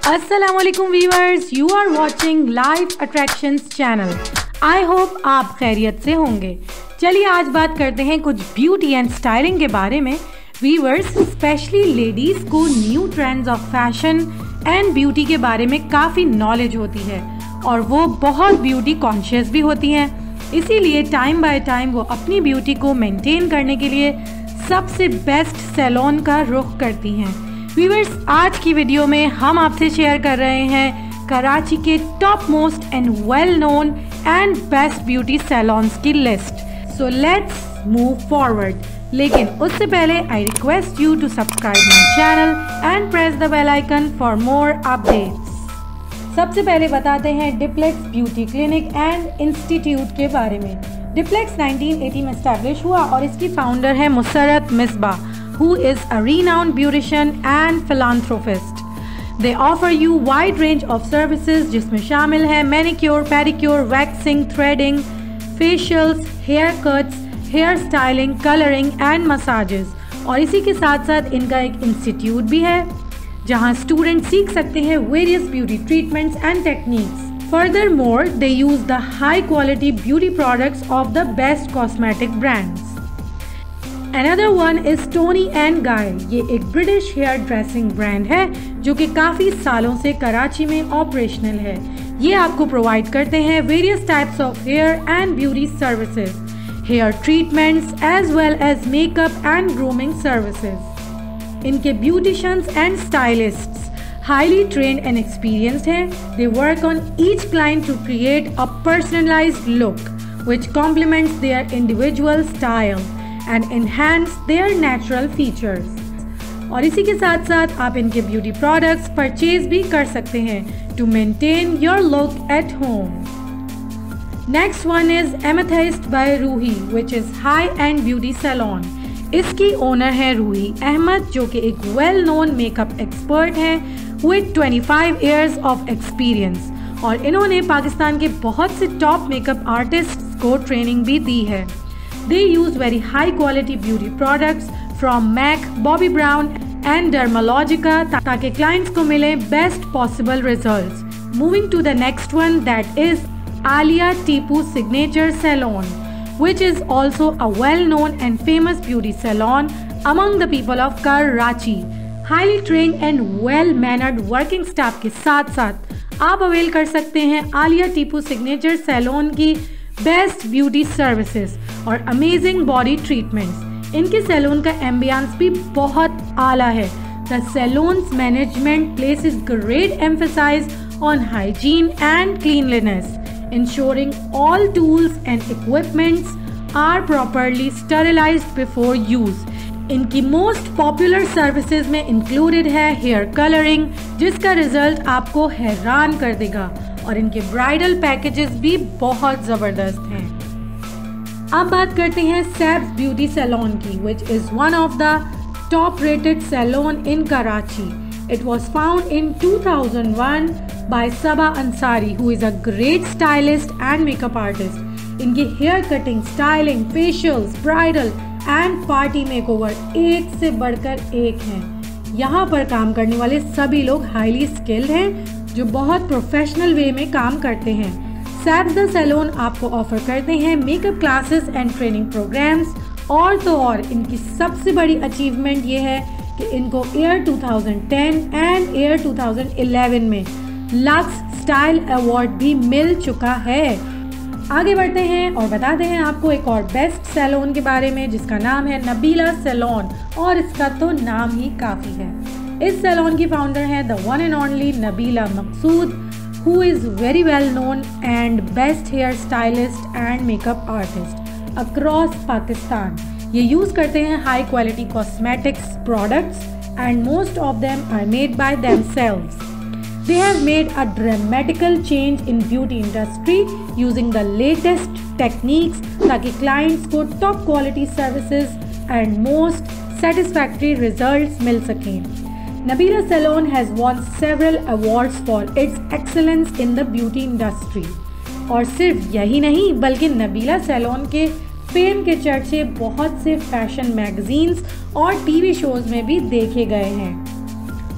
अस्सलामुअलैकुम viewers, you are watching live attractions channel. I hope आप खैरियत से होंगे। चलिए आज बात करते हैं कुछ ब्यूटी एंड स्टाइलिंग के बारे में। व्यूअर्स, स्पेशली लेडीज़ को new trends of fashion and beauty के बारे में काफ़ी नॉलेज होती है और वो बहुत ब्यूटी कॉन्शियस भी होती हैं। इसीलिए टाइम बाय टाइम वो अपनी ब्यूटी को मेंटेन करने के लिए सबसे बेस्ट सैलून का रुख करती हैं। व्यूअर्स, आज की वीडियो में हम आपसे शेयर कर रहे हैं कराची के top most and well known and best beauty salons की list. So let's move forward. लेकिन उससे पहले I request you to subscribe my channel and press the bell icon for more updates. सबसे पहले बताते हैं diplex beauty clinic and institute के बारे में। डिप्लेक्स 1980 में एस्टैब्लिश हुआ और इसकी फाउंडर है Musarrat Misbah, who is a renowned beautician and philanthropist. They offer you wide range of services जिसमें शामिल है manicure, pedicure, waxing, threading, facials, hair cuts, hair styling, colouring and massages. और इसी के साथ साथ इनका एक इंस्टीट्यूट भी है जहां स्टूडेंट सीख सकते हैं various beauty treatments and techniques. Furthermore, they use the high quality beauty products of the best cosmetic brands. Another one is Toni and Guy। ये एक ब्रिटिश हेयर ड्रेसिंग ब्रांड है जो कि काफ़ी सालों से कराची में ऑपरेशनल है। ये आपको प्रोवाइड करते हैं various types of hair and beauty services, hair treatments as well as makeup and grooming services. इनके beauticians and stylists highly trained and experienced हैं। They work on each client to create a personalized look which complements their individual style and enhance their natural features। और इसी के साथ साथ आप इनके beauty products purchase भी कर सकते हैं to maintain your look at home। Next one is Amethyst by Ruhi which is high-end beauty salon। इसकी ओनर है रूही अहमद जो कि एक वेल नोन मेकअप एक्सपर्ट हैं with 25 years of experience और इन्होंने पाकिस्तान के बहुत से टॉप मेकअप आर्टिस्ट्स को ट्रेनिंग भी दी है। They use very high quality beauty products from MAC, Bobbi Brown and Dermalogica ताकि clients को मिले best possible results। Moving to the next one, that is Alia Tipu Signature Salon which is also a well known and famous beauty salon among the people of Karachi। Highly trained and well mannered working staff के साथ साथ आप avail कर सकते हैं Aliya Tipu signature salon की best beauty services और amazing body treatments. इनके सैलून का एम्बियंस भी बहुत आला है। The salon's management places great emphasise on hygiene and cleanliness, ensuring all tools and equipments are properly sterilized before use। इनकी मोस्ट पॉपुलर सर्विसेज में included है हेयर कलरिंग जिसका रिजल्ट आपको हैरान कर देगा और इनके ब्राइडल पैकेजेस भी बहुत ज़बरदस्त हैं। अब बात करते हैं सैब्स ब्यूटी सैलून की which is one of the top rated salon in Karachi। It was found in 2001 by Saba Ansari who is a great stylist and makeup artist। इनकी hair cutting, styling, facials, bridal and party makeover एक से बढ़कर एक हैं। यहाँ पर काम करने वाले सभी लोग हाईली स्किल्ड हैं जो बहुत प्रोफेशनल वे में काम करते हैं। सैब्स द सैलून आपको ऑफर करते हैं makeup classes and training programmes और तो और इनकी सबसे बड़ी अचीवमेंट ये है कि इनको ईयर 2010 एंड ईयर 2011 में लक्स स्टाइल अवार्ड भी मिल चुका है। आगे बढ़ते हैं और बताते हैं आपको एक और बेस्ट सैलून के बारे में जिसका नाम है नबीला सैलून और इसका तो नाम ही काफ़ी है। इस सैलून की फाउंडर है the one and only Nabila Maqsood who is very well known and best hair stylist and makeup artist across Pakistan. ये यूज़ करते हैं high quality cosmetics products and most of them are made by themselves. They have made a dramatical change in beauty industry using the latest techniques ताकि clients को top quality services and most satisfactory results मिल सकें। Nabila Salon has won several awards for its excellence in the beauty industry। और सिर्फ यही नहीं बल्कि Nabila salon के fame के चर्चे बहुत से फैशन मैगजीन्स और टीवी शोज में भी देखे गए हैं।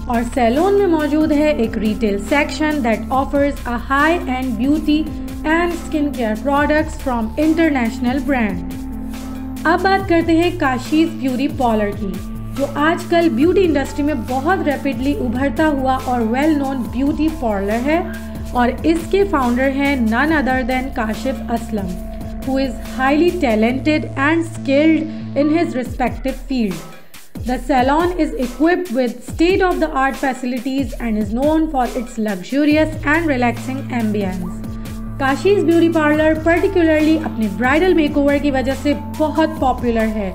और सैलून में मौजूद है एक retail section that offers a high and beauty and skin care products from international brand. अब बात करते हैं काशीज़ ब्यूटी पार्लर की, जो आजकल ब्यूटी इंडस्ट्री में बहुत रैपिडली उभरता हुआ और वेल नोन ब्यूटी पार्लर है और इसके फाउंडर हैं none other than Kashif Aslam, who is highly talented and skilled in his respective field. The salon is equipped with state-of-the-art facilities and is known for its luxurious and relaxing ambience. Kashi's beauty parlour particularly अपने bridal makeover की वजह से बहुत popular है।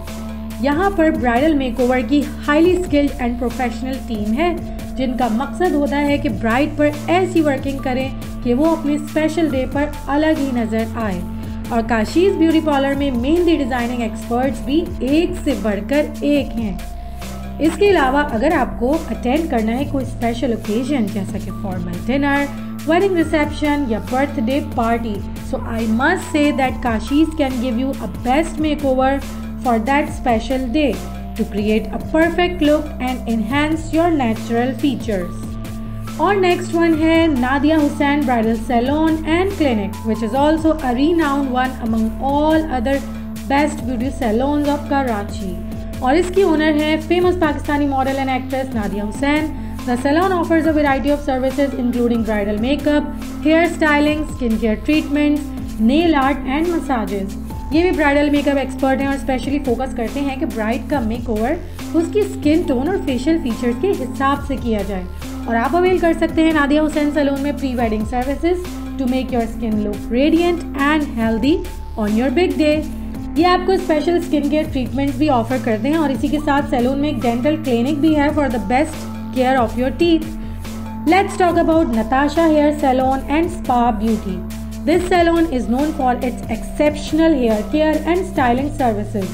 यहाँ पर bridal makeover की highly skilled and professional team है, जिनका मकसद होता है कि ब्राइड पर ऐसी वर्किंग करें कि वो अपने स्पेशल डे पर अलग ही नज़र आए। और काशीज़ ब्यूटी पार्लर में मेहंदी डिज़ाइनिंग एक्सपर्ट्स भी एक से बढ़कर एक हैं। इसके अलावा अगर आपको अटेंड करना है कोई स्पेशल ओकेजन जैसा कि फॉर्मल डिनर, वेडिंग रिसेप्शन या birthday party, so I must say that Kashees can give you a best makeover for that special day to create a perfect look and enhance your natural features. और next one है Nadia Hussain bridal salon and clinic, which is also a renowned one among all other best beauty salons of Karachi. और इसकी owner है famous Pakistani model and actress Nadia Hussain. The salon offers a variety of services including bridal makeup, hair styling, skin care treatments, nail art and massages. ये भी bridal makeup expert हैं और specially focus करते हैं कि ब्राइड का मेकओवर उसकी स्किन टोन और फेशियल फीचर्स के हिसाब से किया जाए। और आप अवेल कर सकते हैं नादिया हुसैन सैलून में pre wedding services to make your skin look radiant and healthy on your big day. ये आपको स्पेशल स्किन केयर ट्रीटमेंट्स भी ऑफर करते हैं और इसी के साथ सैलून में एक डेंटल क्लिनिक भी है for the best care of your teeth. Let's talk about Natasha hair salon and spa beauty. This salon is known for its exceptional hair care and styling services,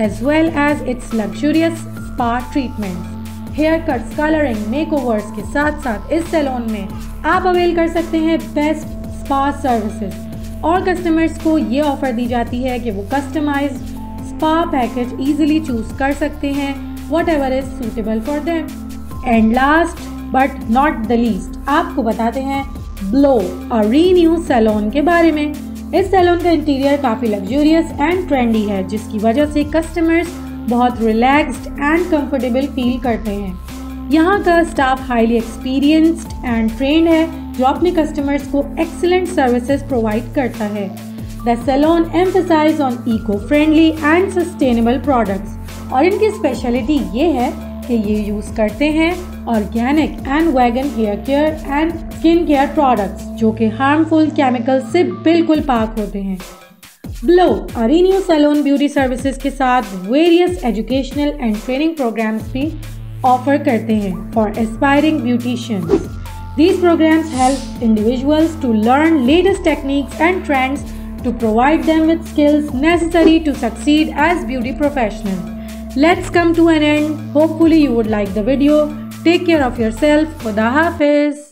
as well as its luxurious spa treatments. Hair cuts, colouring, makeovers के साथ साथ इस salon में आप avail कर सकते हैं best spa services और कस्टमर्स को ये ऑफर दी जाती है कि वो customised spa package easily choose कर सकते हैं, whatever is suitable for them. And last but not the least आपको बताते हैं ब्लो और रीन्यू सैलून के बारे में। इस सैलून का इंटीरियर काफ़ी लग्जूरियस एंड ट्रेंडी है, जिसकी वजह से कस्टमर्स बहुत रिलैक्स्ड एंड कंफर्टेबल फील करते हैं। यहाँ का staff highly experienced and trend है, जो अपने कस्टमर्स को एक्सीलेंट सर्विसेज प्रोवाइड करता है। The salon emphasise on eco friendly and sustainable products और इनकी स्पेशलिटी ये है कि ये यूज़ करते हैं organic and vegan hair care and skin care products, जो कि हार्मफुल केमिकल से बिल्कुल पाक होते हैं। ब्लो और रीन्यू सैलून ब्यूटी सर्विसेज के साथ various educational and training programmes भी ऑफर करते हैं for aspiring beauticians. These programs help individuals to learn latest techniques and trends to provide them with skills necessary to succeed as beauty professionals. Let's come to an end. Hopefully you would like the video. Take care of yourself. Khuda Hafiz.